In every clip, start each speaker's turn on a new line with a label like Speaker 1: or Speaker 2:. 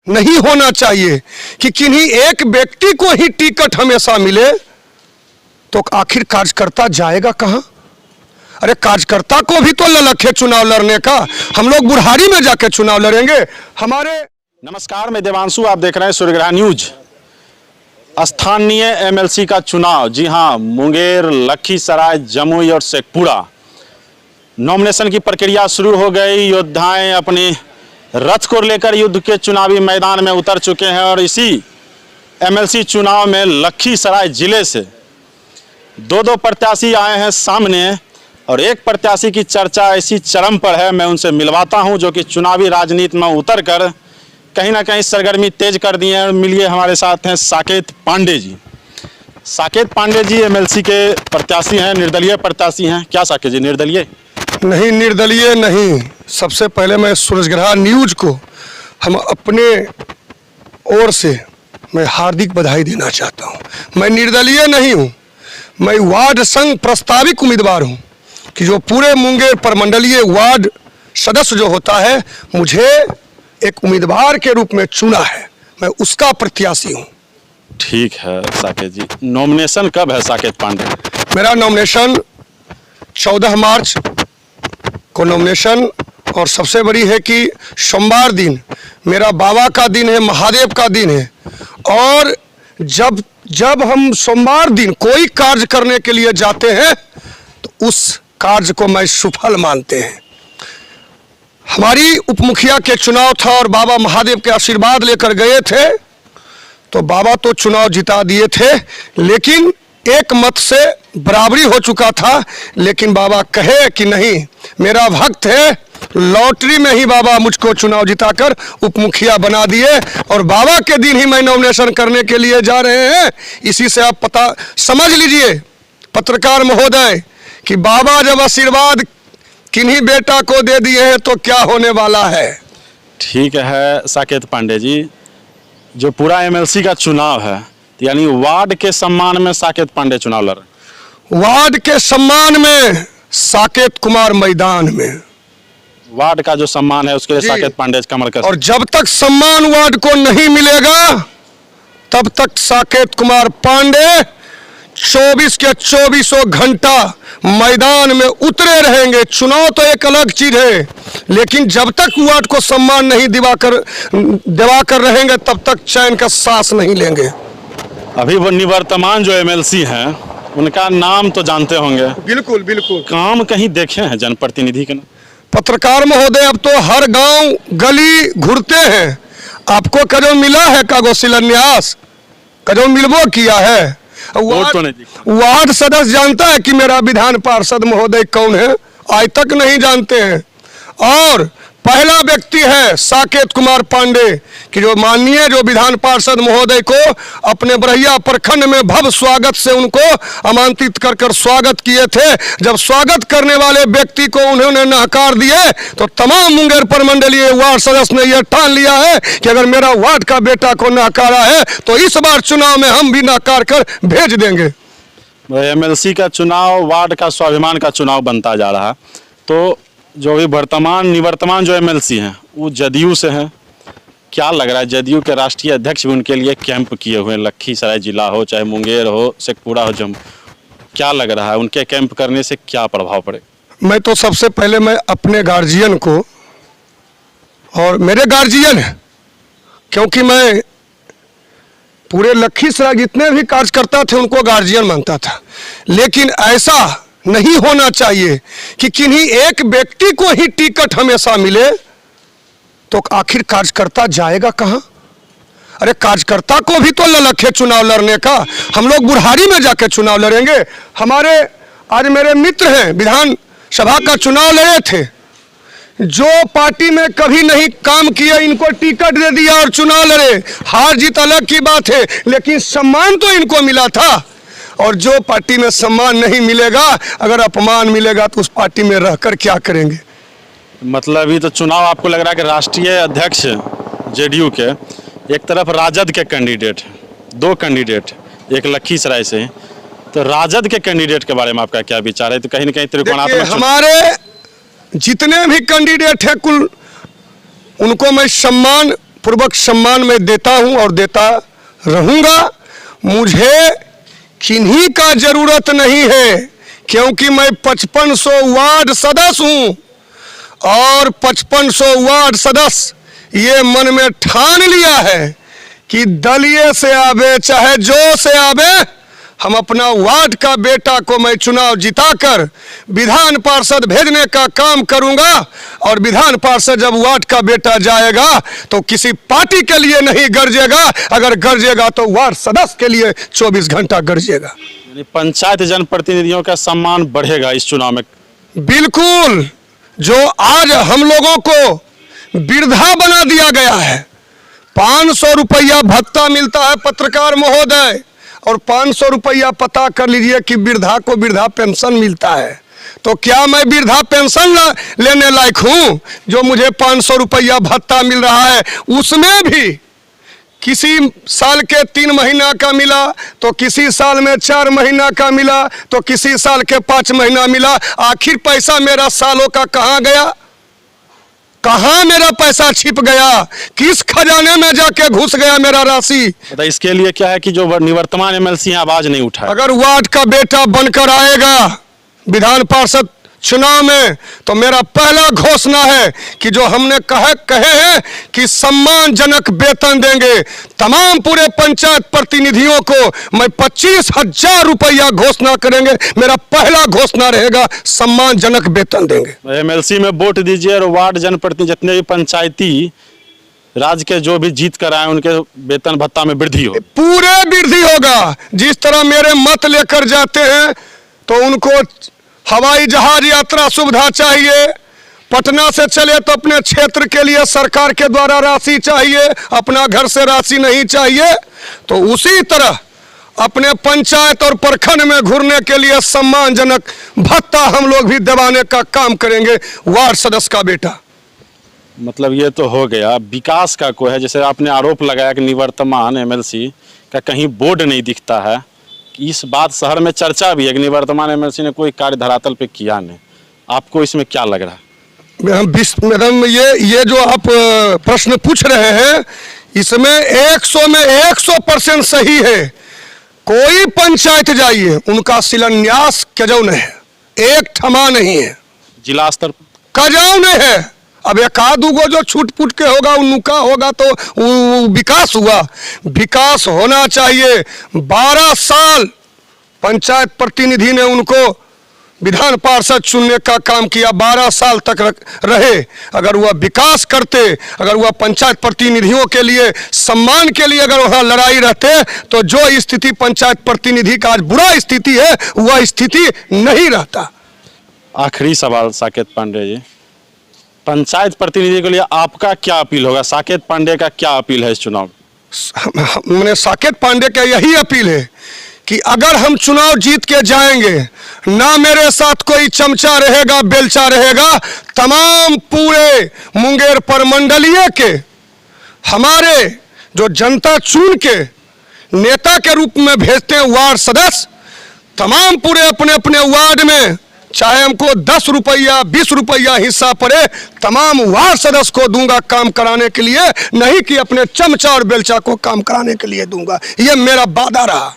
Speaker 1: नहीं होना चाहिए कि किन्हीं एक व्यक्ति को ही टिकट हमेशा मिले, तो आखिर कार्यकर्ता जाएगा कहां? अरे कार्यकर्ता को भी तो ललक है चुनाव लड़ने का। हम लोग बुढ़ारी में जाके चुनाव लड़ेंगे। हमारे
Speaker 2: नमस्कार, मैं देवांशु, आप देख रहे हैं सूर्यग्रह न्यूज। स्थानीय एमएलसी का चुनाव, जी हां, मुंगेर, लखीसराय, जमुई और शेखपुरा नॉमिनेशन की प्रक्रिया शुरू हो गई। योद्धाएं अपनी रथ को लेकर युद्ध के चुनावी मैदान में उतर चुके हैं और इसी एमएलसी चुनाव में लखीसराय जिले से दो प्रत्याशी आए हैं सामने और एक प्रत्याशी की चर्चा ऐसी चरम पर है, मैं उनसे मिलवाता हूं, जो कि चुनावी राजनीति में उतर कर कहीं ना कहीं सरगर्मी तेज कर दी है। मिलिए, हमारे साथ हैं साकेत पांडे जी। साकेत पांडे जी एमएलसी के प्रत्याशी हैं, निर्दलीय प्रत्याशी हैं। क्या साकेत जी, निर्दलीय?
Speaker 1: नहीं, निर्दलीय नहीं। सबसे पहले मैं सूर्यग्रह न्यूज को हम अपने ओर से मैं हार्दिक बधाई देना चाहता हूं। मैं निर्दलीय नहीं हूं, मैं वार्ड संघ प्रस्तावित उम्मीदवार हूं कि जो पूरे मुंगेर प्रमंडलीय वार्ड सदस्य जो होता है, मुझे एक उम्मीदवार के रूप में चुना है, मैं उसका प्रत्याशी हूं।
Speaker 2: ठीक है साकेत जी, नॉमिनेशन कब है साकेत पांडे?
Speaker 1: मेरा नॉमिनेशन 14 मार्च को नॉमिनेशन, और सबसे बड़ी है कि सोमवार दिन मेरा बाबा का दिन है, महादेव का दिन है। और जब हम सोमवार दिन कोई कार्य करने के लिए जाते हैं तो उस कार्य को मैं सफल मानते हैं। हमारी उपमुखिया के चुनाव था और बाबा महादेव के आशीर्वाद लेकर गए थे, तो बाबा तो चुनाव जिता दिए थे, लेकिन एक मत से बराबरी हो चुका था। लेकिन बाबा कहे कि नहीं, मेरा भक्त है, लॉटरी में ही बाबा मुझको चुनाव जिताकर उपमुखिया बना दिए और बाबा के दिन ही मैं नॉमिनेशन करने के लिए जा रहे हैं। इसी से आप पता समझ लीजिए पत्रकार महोदय कि बाबा जब आशीर्वाद किन्हीं बेटा को दे दिए हैं तो क्या होने वाला है।
Speaker 2: ठीक है साकेत पांडे जी, जो पूरा एमएलसी का चुनाव है, यानी वार्ड के सम्मान में साकेत पांडे चुनाव लड़ रहे?
Speaker 1: वार्ड के सम्मान में साकेत कुमार मैदान में,
Speaker 2: वार्ड का जो सम्मान है उसके लिए साकेत पांडे कमर कर।
Speaker 1: और जब तक सम्मान वार्ड को नहीं मिलेगा तब तक साकेत कुमार पांडे 24 के 24 घंटा मैदान में उतरे रहेंगे। चुनाव तो एक अलग चीज है, लेकिन जब तक वार्ड को सम्मान नहीं दिवाकर रहेंगे तब तक चैन का सांस नहीं लेंगे।
Speaker 2: अभी वो निवर्तमान जो एमएलसी हैं उनका नाम तो जानते होंगे?
Speaker 1: बिल्कुल बिल्कुल। काम
Speaker 2: कहीं देखे हैं जनप्रतिनिधि के?
Speaker 1: पत्रकार महोदय, अब तो हर गांव गली घूरते हैं। आपको कजो मिला है कागो शिलान्यास? कजो मिलबो किया है? वार्ड सदस्य जानता है कि मेरा विधान पार्षद महोदय कौन है? आज तक नहीं जानते हैं। और पहला व्यक्ति है साकेत कुमार पांडे कि जो माननीय जो विधान पार्षद महोदय को अपने बरहिया प्रखंड में भव्य स्वागत से उनको आमंत्रित कर स्वागत किए थे। जब स्वागत करने वाले व्यक्ति को उन्होंने नहकार दिए तो तमाम मुंगेर प्रमंडलीय वार्ड सदस्य ने यह ठान लिया है कि अगर मेरा वार्ड का बेटा को नहकारा है तो इस बार चुनाव में हम भी नहकार कर भेज देंगे।
Speaker 2: एमएलसी का चुनाव वार्ड का स्वाभिमान का चुनाव बनता जा रहा है, तो जो भी निवर्तमान जो एमएलसी हैं वो जदयू से हैं। क्या लग रहा है, जदयू के राष्ट्रीय अध्यक्ष भी उनके लिए कैंप किए हुए हैं, लखीसराय जिला हो चाहे मुंगेर हो शेखपुरा हो जम्मू, क्या लग रहा है उनके कैंप करने से क्या प्रभाव पड़ेगा?
Speaker 1: मैं तो सबसे पहले मैं अपने गार्जियन को, और मेरे गार्जियन हैं क्योंकि मैं पूरे लखीसराय जितने भी कार्यकर्ता थे उनको गार्जियन मानता था, लेकिन ऐसा नहीं होना चाहिए कि किन्हीं एक व्यक्ति को ही टिकट हमेशा मिले, तो आखिर कार्यकर्ता जाएगा कहां? अरे कार्यकर्ता को भी तो ललक है चुनाव लड़ने का। हम लोग बुढ़ारी में जाके चुनाव लड़ेंगे। हमारे आज मेरे मित्र हैं, विधान सभा का चुनाव लड़े थे, जो पार्टी में कभी नहीं काम किया इनको टिकट दे दिया और चुनाव लड़े। हार जीत अलग की बात है, लेकिन सम्मान तो इनको मिला था। और जो पार्टी में सम्मान नहीं मिलेगा, अगर अपमान मिलेगा तो उस पार्टी में रहकर क्या करेंगे?
Speaker 2: मतलब ये तो चुनाव आपको लग रहा है कि राष्ट्रीय अध्यक्ष जेडीयू के एक तरफ राजद के कैंडिडेट हैं, दो कैंडिडेट, एक लखीसराय से, तो राजद के कैंडिडेट के बारे में आपका क्या विचार है? तो कहीं ना कहीं त्रिकोणात्मक
Speaker 1: हमारे जितने भी कैंडिडेट हैं कुल उनको मैं सम्मान पूर्वक सम्मान मैं देता हूं और देता रहूंगा। मुझे किन्हीं का जरूरत नहीं है, क्योंकि मैं 5500 वार्ड सदस्य हूं और 5500 वार्ड सदस्य ये मन में ठान लिया है कि दलीय से आवे चाहे जो से आवे, हम अपना वार्ड का बेटा को मैं चुनाव जिताकर विधान पार्षद भेजने का काम करूंगा। और विधान पार्षद जब वार्ड का बेटा जाएगा तो किसी पार्टी के लिए नहीं गरजेगा, अगर गरजेगा तो वार्ड सदस्य के लिए 24 घंटा गरजेगा।
Speaker 2: यानी पंचायत जनप्रतिनिधियों का सम्मान बढ़ेगा इस चुनाव में।
Speaker 1: बिल्कुल, जो आज हम लोगों को वृद्धा बना दिया गया है, 500 रुपया भत्ता मिलता है पत्रकार महोदय, और 500 रुपया पता कर लीजिए कि वृद्धा को वृद्धा पेंशन मिलता है। तो क्या मैं वृद्धा पेंशन लेने लायक हूं जो मुझे 500 रुपया भत्ता मिल रहा है? उसमें भी किसी साल के 3 महीना का मिला, तो किसी साल में 4 महीना का मिला, तो किसी साल के 5 महीना मिला। आखिर पैसा मेरा सालों का कहाँ गया? कहाँ मेरा पैसा छिप गया? किस खजाने में जाके घुस गया मेरा राशि?
Speaker 2: तो इसके लिए क्या है कि जो निवर्तमान एमएलसी आवाज नहीं उठाए।
Speaker 1: अगर वार्ड का बेटा बनकर आएगा विधान पार्षद चुनाव में, तो मेरा पहला घोषणा है कि जो हमने कहे हैं कि सम्मानजनक वेतन देंगे तमाम पूरे पंचायत प्रतिनिधियों को, मैं 25,000 रुपया घोषणा करेंगे। मेरा पहला घोषणा रहेगा सम्मानजनक वेतन देंगे।
Speaker 2: एमएलसी में वोट दीजिए और वार्ड जनप्रतिनिधि जितने भी पंचायती राज्य के जो भी जीत कर आए उनके वेतन भत्ता में वृद्धि हो,
Speaker 1: पूरे वृद्धि होगा। जिस तरह मेरे मत लेकर जाते हैं तो उनको हवाई जहाज यात्रा सुविधा चाहिए, पटना से चले तो अपने क्षेत्र के लिए सरकार के द्वारा राशि चाहिए, अपना घर से राशि नहीं चाहिए। तो उसी तरह अपने पंचायत और प्रखंड में घूरने के लिए सम्मानजनक भत्ता हम लोग भी दिवाने का काम करेंगे वार्ड सदस्य का बेटा।
Speaker 2: मतलब ये तो हो गया। विकास का कोई है, जैसे आपने आरोप लगाया कि निवर्तमान एमएलसी का कहीं बोर्ड नहीं दिखता है, इस बात शहर में चर्चा भी है कि निवर्तमान एमएलसी ने कोई कार्य धरातल पे किया नहीं। आपको इसमें क्या लग रहा है?
Speaker 1: मैडम, ये जो आप प्रश्न पूछ रहे हैं इसमें 100 में 100% सही है। कोई पंचायत जाइए उनका शिलान्यास कजौ नहीं है, एक ठमा नहीं है,
Speaker 2: जिला स्तर
Speaker 1: कजौ नहीं है। अब एक आध गो जो छूट फूट के होगा उनका होगा तो विकास हुआ। विकास होना चाहिए। 12 साल पंचायत प्रतिनिधि ने उनको विधान पार्षद चुनने का काम किया, 12 साल तक रहे। अगर वह विकास करते, अगर वह पंचायत प्रतिनिधियों के लिए सम्मान के लिए अगर वहाँ लड़ाई रहते, तो जो स्थिति पंचायत प्रतिनिधि का आज बुरा स्थिति है वह स्थिति नहीं रहता।
Speaker 2: आखिरी सवाल साकेत पांडे जी, पंचायत प्रतिनिधि के लिए आपका क्या अपील होगा? साकेत पांडे का क्या अपील है इस चुनाव?
Speaker 1: मैंने साकेत पांडे का यही अपील है कि अगर हम चुनाव जीत के जाएंगे, ना मेरे साथ कोई चमचा रहेगा बेलचा रहेगा, तमाम पूरे मुंगेर प्रमंडलीय के हमारे जो जनता चुन के नेता के रूप में भेजते हैं वार्ड सदस्य, तमाम पूरे अपने अपने वार्ड में चाहे हमको 10 रुपया 20 रुपया हिस्सा पड़े, तमाम वार्ड सदस्य को दूंगा काम कराने के लिए, नहीं कि अपने चमचा और बेलचा को काम कराने के लिए दूंगा। ये मेरा वादा रहा।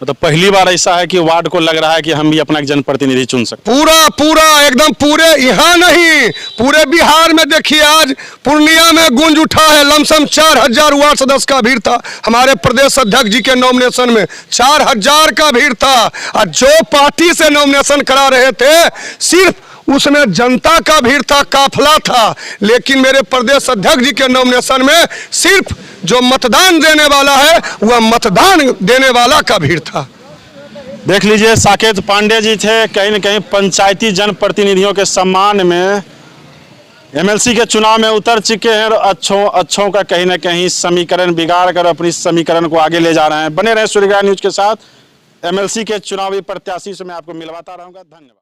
Speaker 2: मतलब पहली बार ऐसा है कि वार्ड को लग रहा है कि हम भी अपना एक जनप्रतिनिधि चुन सकते।
Speaker 1: पूरा एकदम पूरे यहाँ नहीं पूरे बिहार में देखिए आज पूर्णिया में गूंज उठा है। लमसम 4000 वार्ड सदस्य का भीड़ था। हमारे प्रदेश अध्यक्ष जी के नॉमिनेशन में 4000 का भीड़ था। और जो पार्टी से नॉमिनेशन करा रहे थे सिर्फ उसमें जनता का भीड़ था, काफिला था। लेकिन मेरे प्रदेश अध्यक्ष जी के नॉमिनेशन में सिर्फ जो मतदान देने वाला है वह मतदान देने वाला का भीड़ था।
Speaker 2: देख लीजिए, साकेत पांडे जी थे, कहीं न कहीं पंचायती जनप्रतिनिधियों के सम्मान में एमएलसी के चुनाव में उतर चुके हैं और अच्छों का कहीं न कहीं समीकरण बिगाड़ कर अपनी समीकरण को आगे ले जा रहे हैं। बने रहे सूर्यग्रहण न्यूज के साथ। एमएलसी के चुनावी प्रत्याशी से मैं आपको मिलवाता रहूंगा। धन्यवाद।